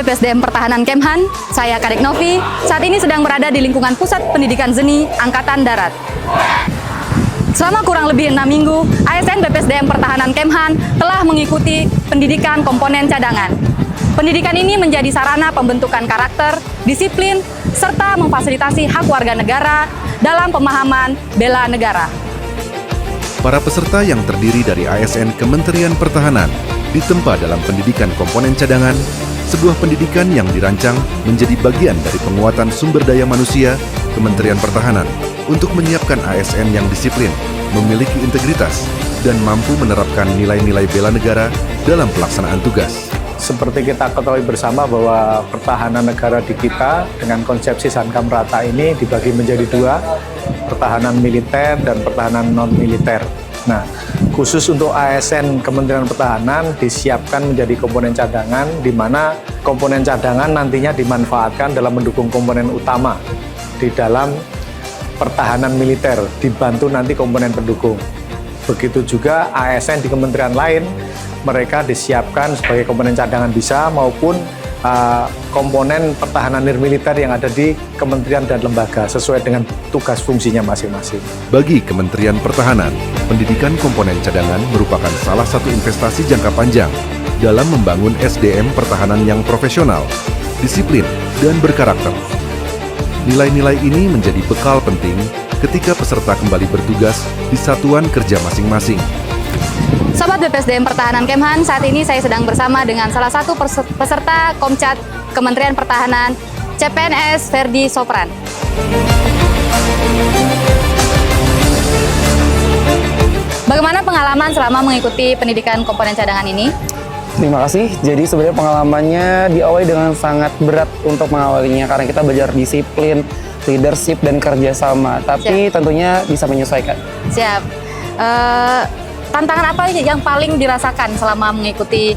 BPSDM Pertahanan Kemhan, saya Kadek Novi, saat ini sedang berada di lingkungan Pusat Pendidikan Seni Angkatan Darat. Selama kurang lebih 6 minggu, ASN BPSDM Pertahanan Kemhan telah mengikuti pendidikan komponen cadangan. Pendidikan ini menjadi sarana pembentukan karakter, disiplin, serta memfasilitasi hak warga negara dalam pemahaman bela negara. Para peserta yang terdiri dari ASN Kementerian Pertahanan ditempa dalam pendidikan komponen cadangan, sebuah pendidikan yang dirancang menjadi bagian dari penguatan sumber daya manusia Kementerian Pertahanan untuk menyiapkan ASN yang disiplin, memiliki integritas, dan mampu menerapkan nilai-nilai bela negara dalam pelaksanaan tugas. Seperti kita ketahui bersama bahwa pertahanan negara di kita dengan konsepsi Sankam Rata ini dibagi menjadi dua, pertahanan militer dan pertahanan non-militer. Nah, khusus untuk ASN Kementerian Pertahanan disiapkan menjadi komponen cadangan, di mana komponen cadangan nantinya dimanfaatkan dalam mendukung komponen utama di dalam pertahanan militer, dibantu nanti komponen pendukung. Begitu juga ASN di kementerian lain, mereka disiapkan sebagai komponen cadangan bisa maupun komponen pertahanan nirmiliter yang ada di kementerian dan lembaga sesuai dengan tugas fungsinya masing-masing. Bagi Kementerian Pertahanan, pendidikan komponen cadangan merupakan salah satu investasi jangka panjang dalam membangun SDM pertahanan yang profesional, disiplin, dan berkarakter. Nilai-nilai ini menjadi bekal penting ketika peserta kembali bertugas di satuan kerja masing-masing. Sobat BPSDM Pertahanan Kemhan, saat ini saya sedang bersama dengan salah satu peserta Komcat Kementerian Pertahanan, CPNS Ferdi Sopran. Bagaimana pengalaman selama mengikuti pendidikan komponen cadangan ini? Terima kasih. Jadi sebenarnya pengalamannya diawali dengan sangat berat untuk mengawalinya karena kita belajar disiplin, leadership, dan kerjasama. Tapi tentunya bisa menyesuaikan. Siap. Tantangan apa yang paling dirasakan selama mengikuti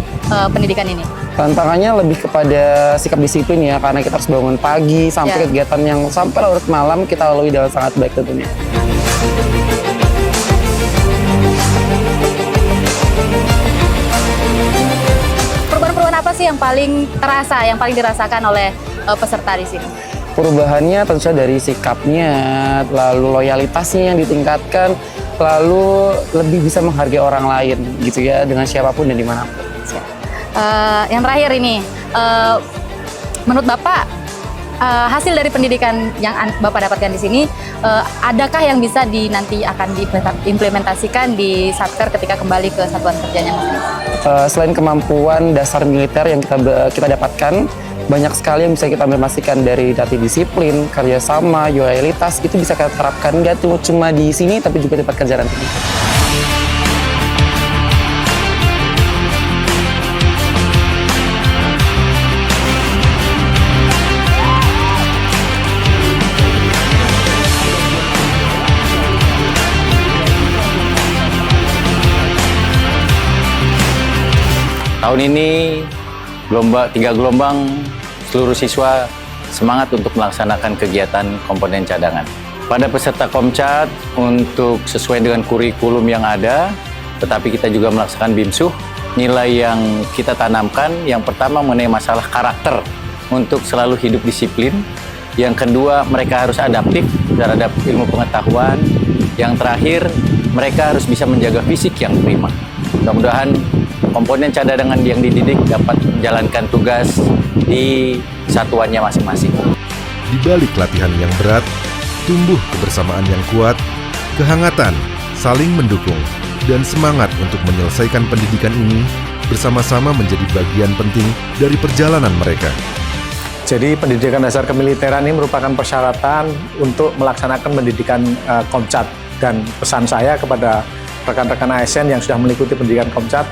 pendidikan ini? Tantangannya lebih kepada sikap disiplin ya, karena kita harus bangun pagi sampai kegiatan yang sampai larut malam kita lalui dengan sangat baik tentunya. Perubahan-perubahan apa sih yang paling terasa, yang paling dirasakan oleh peserta di sini? Perubahannya tentu saja dari sikapnya, lalu loyalitasnya yang ditingkatkan, lalu lebih bisa menghargai orang lain gitu ya, dengan siapapun dan dimanapun. Yang terakhir ini, menurut Bapak, hasil dari pendidikan yang Bapak dapatkan di sini, adakah yang bisa nanti akan diimplementasikan di Satker ketika kembali ke satuan kerjanya masing-masing? Selain kemampuan dasar militer yang kita dapatkan, banyak sekali yang bisa kita implementasikan dari disiplin, kerjasama, loyalitas, itu bisa kita terapkan nggak cuma di sini tapi juga di tempat kerja nanti. Tahun ini 3 gelombang seluruh siswa semangat untuk melaksanakan kegiatan komponen cadangan. Pada peserta Komcat untuk sesuai dengan kurikulum yang ada, tetapi kita juga melaksanakan BIMSUH. Nilai yang kita tanamkan, yang pertama mengenai masalah karakter untuk selalu hidup disiplin. Yang kedua, mereka harus adaptif terhadap ilmu pengetahuan. Yang terakhir, mereka harus bisa menjaga fisik yang prima. Mudah-mudahan komponen cadangan yang dididik dapat menjalankan tugas di satuannya masing-masing. Di balik latihan yang berat, tumbuh kebersamaan yang kuat, kehangatan, saling mendukung, dan semangat untuk menyelesaikan pendidikan ini bersama-sama menjadi bagian penting dari perjalanan mereka. Jadi pendidikan dasar kemiliteran ini merupakan persyaratan untuk melaksanakan pendidikan Komcat. Dan pesan saya kepada rekan-rekan ASN yang sudah mengikuti pendidikan Komcat,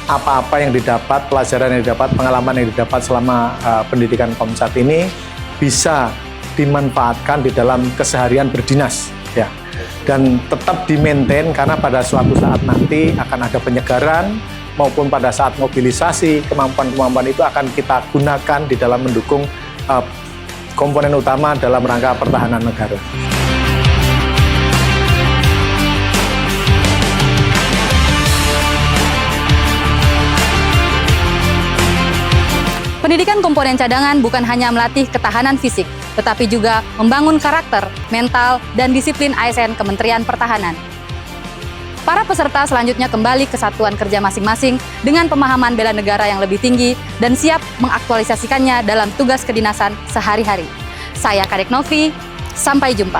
apa-apa yang didapat, pelajaran yang didapat, pengalaman yang didapat selama pendidikan Komcat ini bisa dimanfaatkan di dalam keseharian berdinas, ya, dan tetap di-maintain karena pada suatu saat nanti akan ada penyegaran maupun pada saat mobilisasi, kemampuan-kemampuan itu akan kita gunakan di dalam mendukung komponen utama dalam rangka pertahanan negara. Pendidikan komponen cadangan bukan hanya melatih ketahanan fisik, tetapi juga membangun karakter, mental, dan disiplin ASN Kementerian Pertahanan. Para peserta selanjutnya kembali ke satuan kerja masing-masing dengan pemahaman bela negara yang lebih tinggi dan siap mengaktualisasikannya dalam tugas kedinasan sehari-hari. Saya Kadek Novi, sampai jumpa.